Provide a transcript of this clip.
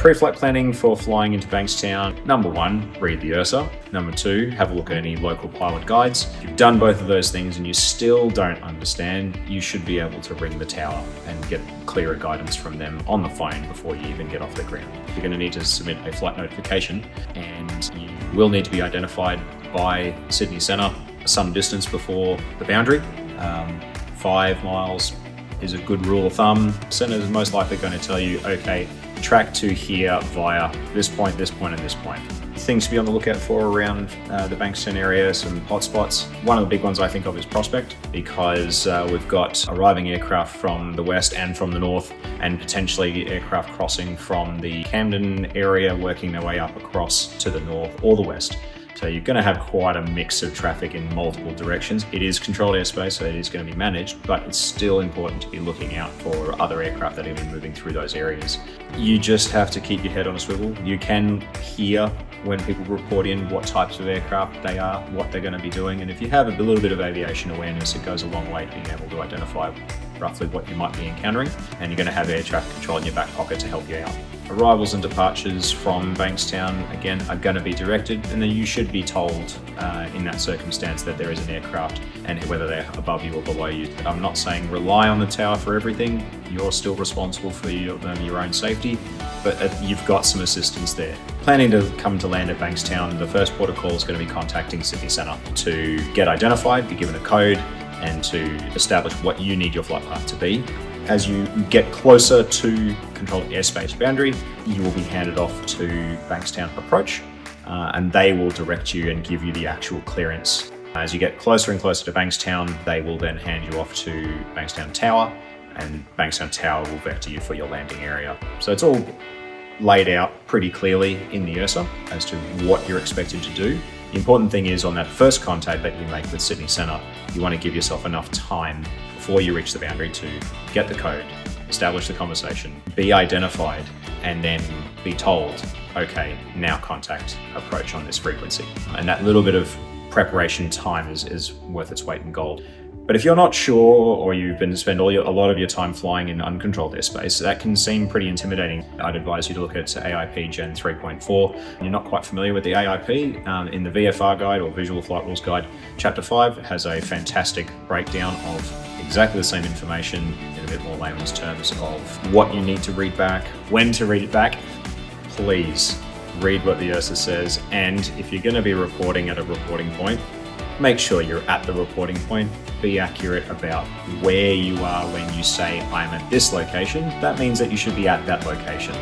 pre-flight planning for flying into Bankstown, number one, read the URSA. Number two, have a look at any local pilot guides. If you've done both of those things and you still don't understand, you should be able to ring the tower and get clearer guidance from them on the phone before you even get off the ground. You're going to need to submit a flight notification, and you will need to be identified by Sydney Centre some distance before the boundary. 5 miles is a good rule of thumb. Centre is most likely going to tell you, okay, track to here via this point, and this point. Things to be on the lookout for around the Bankstown area, some hotspots. One of the big ones I think of is Prospect, because we've got arriving aircraft from the west and from the north, and potentially aircraft crossing from the Camden area, working their way up across to the north or the west. So you're going to have quite a mix of traffic in multiple directions. It is controlled airspace, so it is going to be managed, but it's still important to be looking out for other aircraft that are going to be moving through those areas. You just have to keep your head on a swivel. You can hear when people report in what types of aircraft they are, what they're going to be doing, and if you have a little bit of aviation awareness, it goes a long way to being able to identify roughly what you might be encountering, and you're going to have air traffic control in your back pocket to help you out. Arrivals and departures from Bankstown, again, are going to be directed, and then you should be told in that circumstance that there is an aircraft and whether they're above you or below you. I'm not saying rely on the tower for everything. You're still responsible for your own safety, but you've got some assistance there. Planning to come to land at Bankstown, the first port of call is going to be contacting Sydney Centre to get identified, be given a code, and to establish what you need your flight path to be. As you get closer to controlled airspace boundary, you will be handed off to Bankstown approach, and they will direct you and give you the actual clearance. As you get closer and closer to Bankstown, they will then hand you off to Bankstown Tower, and Bankstown Tower will vector you for your landing area. So it's all laid out pretty clearly in the URSA as to what you're expected to do. The important thing is on that first contact that you make with Sydney Centre, you want to give yourself enough time before you reach the boundary to get the code, establish the conversation, be identified, and then be told, okay, now contact approach on this frequency. And that little bit of preparation time is worth its weight in gold. But if you're not sure, or you've been to spend a lot of your time flying in uncontrolled airspace, that can seem pretty intimidating. I'd advise you to look at AIP Gen 3.4. You're not quite familiar with the AIP, in the VFR guide or Visual Flight Rules Guide, Chapter 5 has a fantastic breakdown of exactly the same information in a bit more layman's terms of what you need to read back, when to read it back. Please read what the URSA says, and if you're going to be reporting at a reporting point, make sure you're at the reporting point. Be accurate about where you are when you say, I'm at this location. That means that you should be at that location.